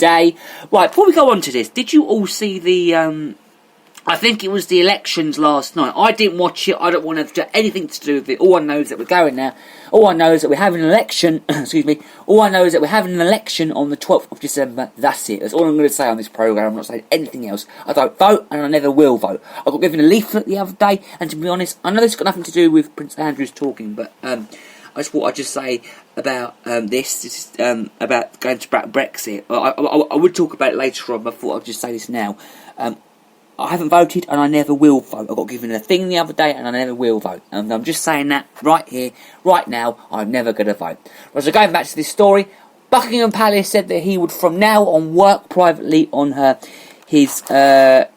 day. Right, before we go on to this, did you all see the I think it was the elections last night. I didn't watch it. I don't want to have anything to do with it. All I know is that we're going now. All I know is that we're having an election. Excuse me. All I know is that we're having an election on the 12th of December. That's it. That's all I'm going to say on this programme. I'm not saying anything else. I don't vote and I never will vote. I got given a leaflet the other day, and to be honest, I know this has got nothing to do with Prince Andrew's talking, but I just thought I'd just say about this. This is about going to Brexit. I would talk about it later on, but I thought I'd just say this now. I haven't voted and I never will vote. I got given a thing the other day and I never will vote. And I'm just saying that right here, right now, I'm never going to vote. So going back to this story, Buckingham Palace said that he would from now on work privately on his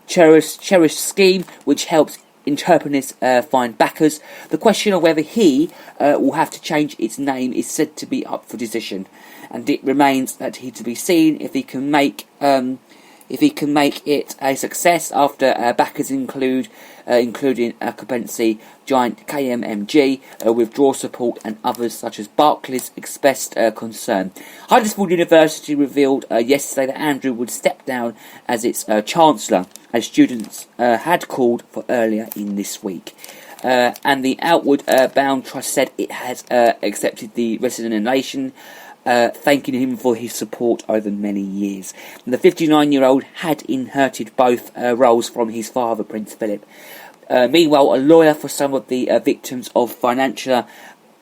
cherished scheme, which helps entrepreneurs find backers. The question of whether he will have to change its name is said to be up for decision. And it remains that he to be seen if he can make it a success after backers including occupancy giant KMMG, withdraw support, and others such as Barclays expressed concern. Huddersfield University revealed yesterday that Andrew would step down as its Chancellor, as students had called for earlier in this week. And the Outward Bound Trust said it has accepted the resignation, thanking him for his support over many years. And the 59-year-old had inherited both roles from his father, Prince Philip. Meanwhile, a lawyer for some of the victims of financial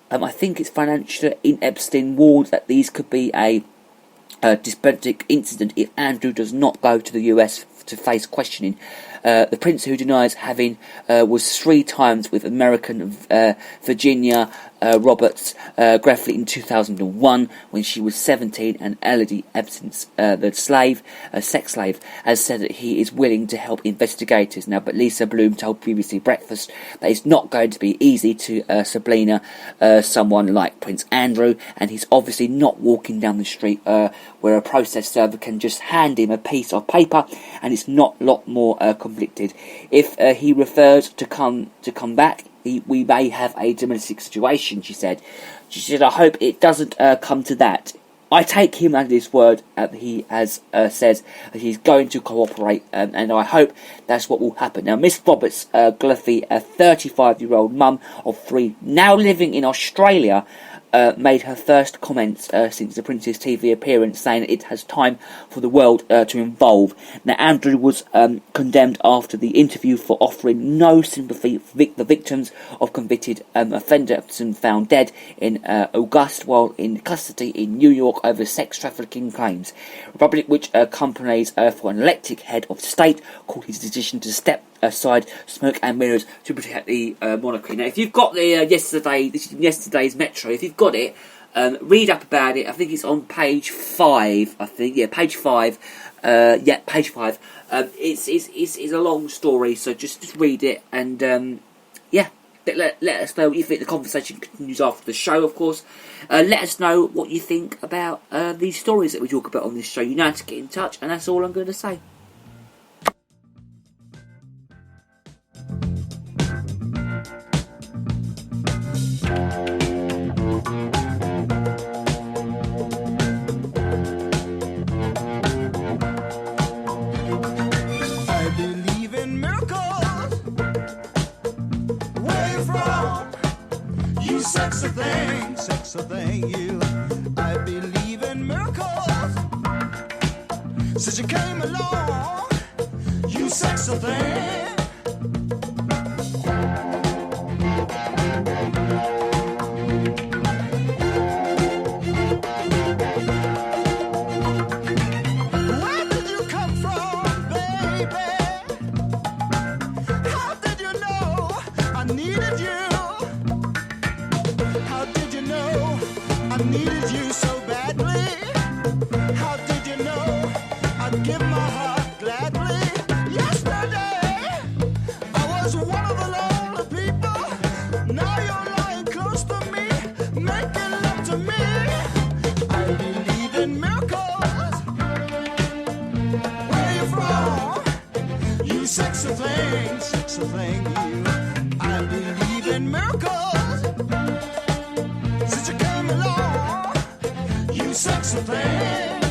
in Epstein warned that these could be a dyspeptic incident if Andrew does not go to the US to face questioning. The prince, who denies having was 3 times with American Virginia Roberts Greffley in 2001 when she was 17, and Elodie Epstein's the sex slave, has said that he is willing to help investigators now. But Lisa Bloom told BBC Breakfast that it's not going to be easy to subpoena someone like Prince Andrew, and he's obviously not walking down the street where a process server can just hand him a piece of paper, and it's not a lot more conflicted. If he refers to come back, we may have a domestic situation, she said. She said, I hope it doesn't come to that. I take him at his word. He has says that he's going to cooperate, and I hope that's what will happen. Now, Miss Roberts Gluffy, a 35-year-old mum of 3, now living in Australia, made her first comments since the Prince's TV appearance, saying it has time for the world to evolve. Now, Andrew was condemned after the interview for offering no sympathy for the victims of convicted offenders found dead in August while in custody in New York over sex trafficking claims. Republic, which accompanies for an elected head of state, called his decision to step aside smoke and mirrors to protect the monarchy. Now, if you've got the yesterday's Metro, if you've got it, read up about it. I think it's on page 5. Page 5. Page 5. It's a long story, so just read it, and let us know what you think. The conversation continues after the show, of course. Let us know what you think about these stories that we talk about on this show. You know how to get in touch, and that's all I'm going to say. Sexy thing, you. I believe in miracles. Since you came along, you sexy thing. Where did you come from, baby? How did you know I needed you? I needed you so badly. How did you know I'd give my heart gladly? Yesterday, I was one of the lonely people. Now you're lying close to me, making love to me. I believe in miracles. Where you from? You sexy thing, you. I believe in miracles. Since you came along, you sexy thing.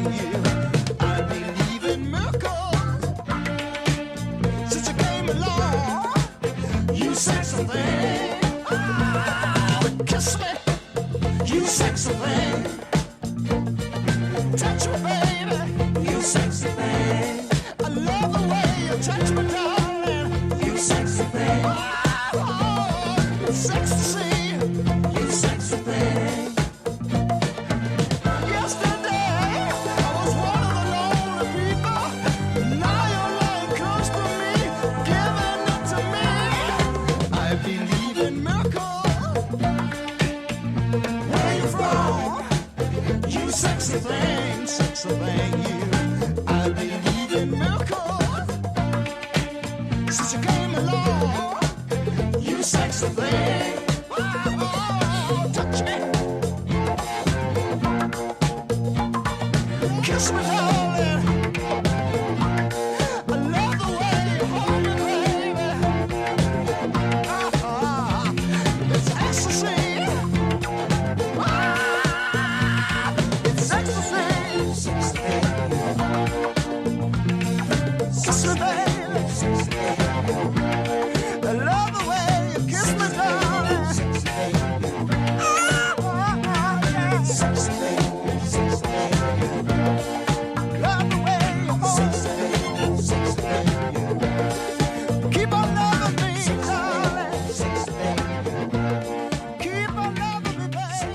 thing, you. I believe in miracles. Since you came along, you sexy thing. Kiss me, you sexy thing. Touch me, baby, you sexy thing. I love the way you touch me, darling. You sexy thing. Oh, sexy, you sexy thing. Yesterday, I was one of the lonely people. Now you're lying close to me, giving it to me. I believe in miracles. Where you from? You sexy thing, you. I believe in miracles. Since you came along, you sexy thing. Oh, touch me. Kiss me, darling. I love the way you hold me, baby. It's ecstasy. It's ecstasy. Kiss me, baby. I love the way you kiss me, darling. Love the way you hold me. Keep on loving me, darling. Keep on loving me, baby.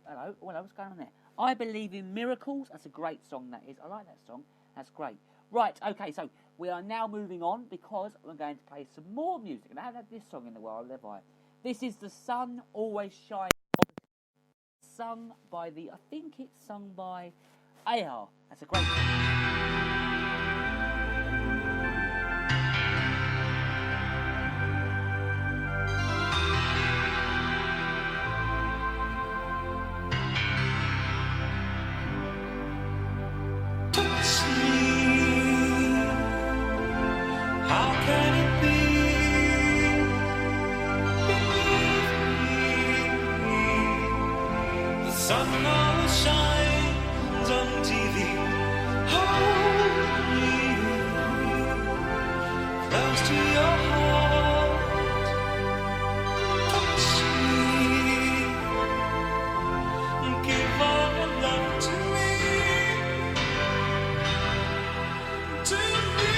Hello, what's going on there? I Believe in Miracles. That's a great song, that is. I like that song. That's great. Right, okay, so we are now moving on because we're going to play some more music. And I haven't had this song in the world, have I? This is The Sun Always Shines, sung by I think it's sung by AR. That's a great song. How can it be? The sun always shines on TV. Hold me close to your heart. Touch me. Give all your love to me. To me.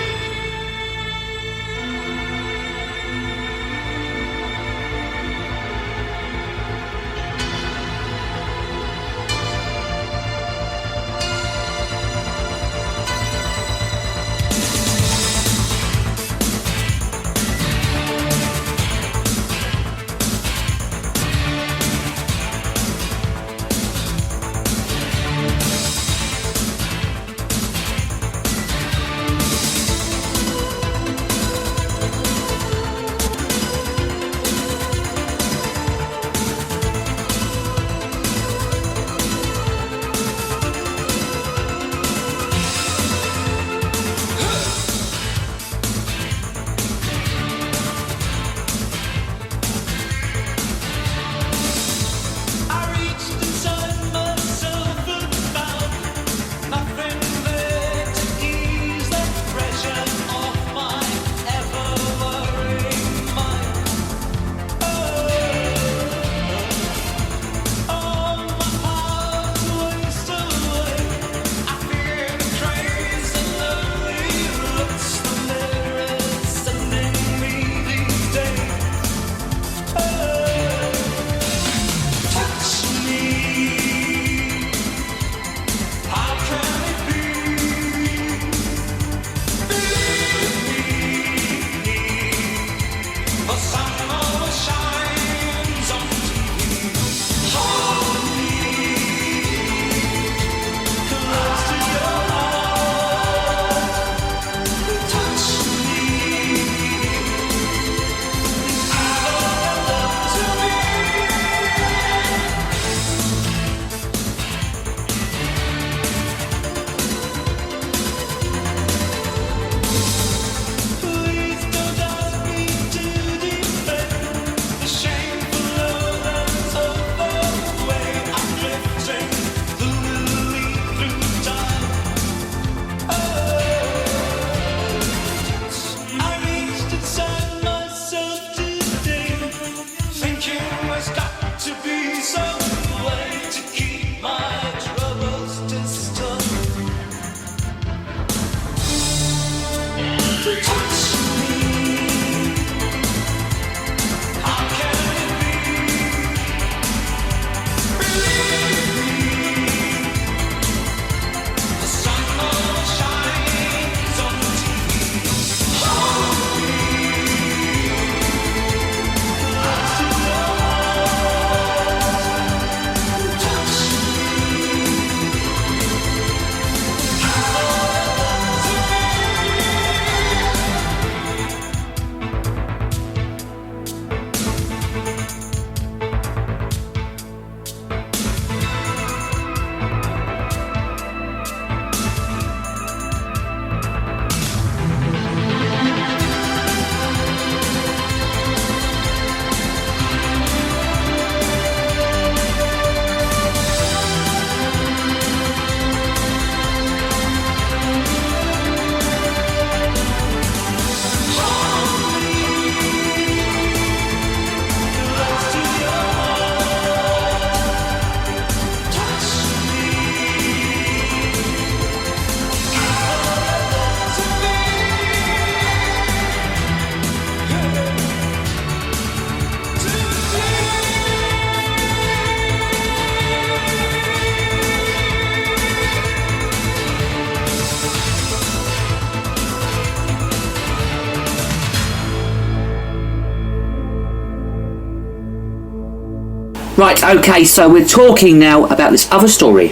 Right, okay, so we're talking now about this other story.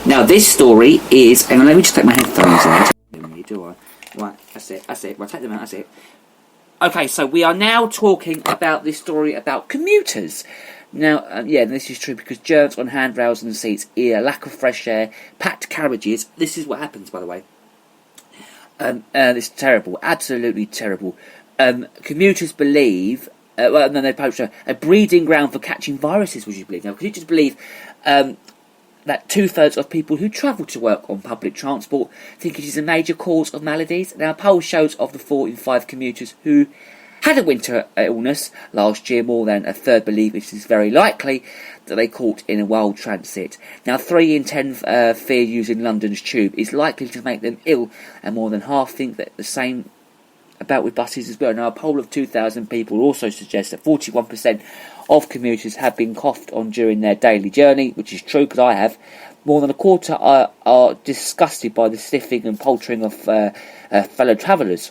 Now, this story is... Hang on, let me just take my headphones out. Do I? Right, that's it. Right, take them out, that's it. Okay, so we are now talking about this story about commuters. Now, this is true because germs on handrails and seats, lack of fresh air, packed carriages. This is what happens, by the way. This is terrible, absolutely terrible. Commuters believe... then they poach a breeding ground for catching viruses, would you believe? Now, could you just believe that 2/3 of people who travel to work on public transport think it is a major cause of maladies? Now, a poll shows of the 4 in 5 commuters who had a winter illness last year, more than a third believe it is very likely that they caught in a wild transit. Now, 3 in 10 fear using London's tube is likely to make them ill, and more than half think that the same about with buses as well. Now, a poll of 2,000 people also suggests that 41% of commuters have been coughed on during their daily journey, which is true because I have. More than a quarter are disgusted by the sniffing and poultering of fellow travellers.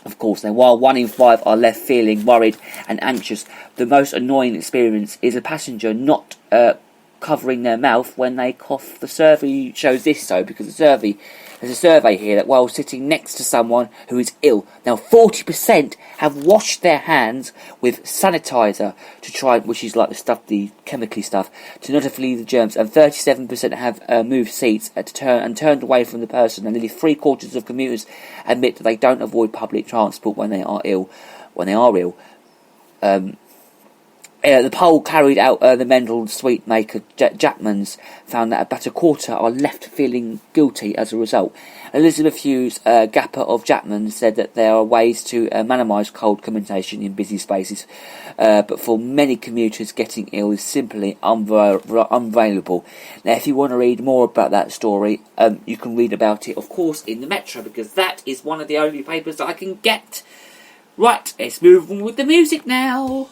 Of course, now, while 1 in 5 are left feeling worried and anxious, the most annoying experience is a passenger not covering their mouth when they cough. The survey shows this, though, because there's a survey here that while sitting next to someone who is ill, now 40% have washed their hands with sanitizer to try, which is like the chemically stuff, to not flee the germs, and 37% have moved seats turned away from the person, and nearly 3/4 of commuters admit that they don't avoid public transport when they are ill. The poll carried out the Mendel sweet maker Jackman's found that about a quarter are left feeling guilty as a result. Elizabeth Hughes, Gapper of Jackman's, said that there are ways to minimise cold condensation in busy spaces, but for many commuters getting ill is simply unavailable. Now, if you want to read more about that story, you can read about it, of course, in the Metro, because that is one of the only papers that I can get. Right, let's move on with the music now.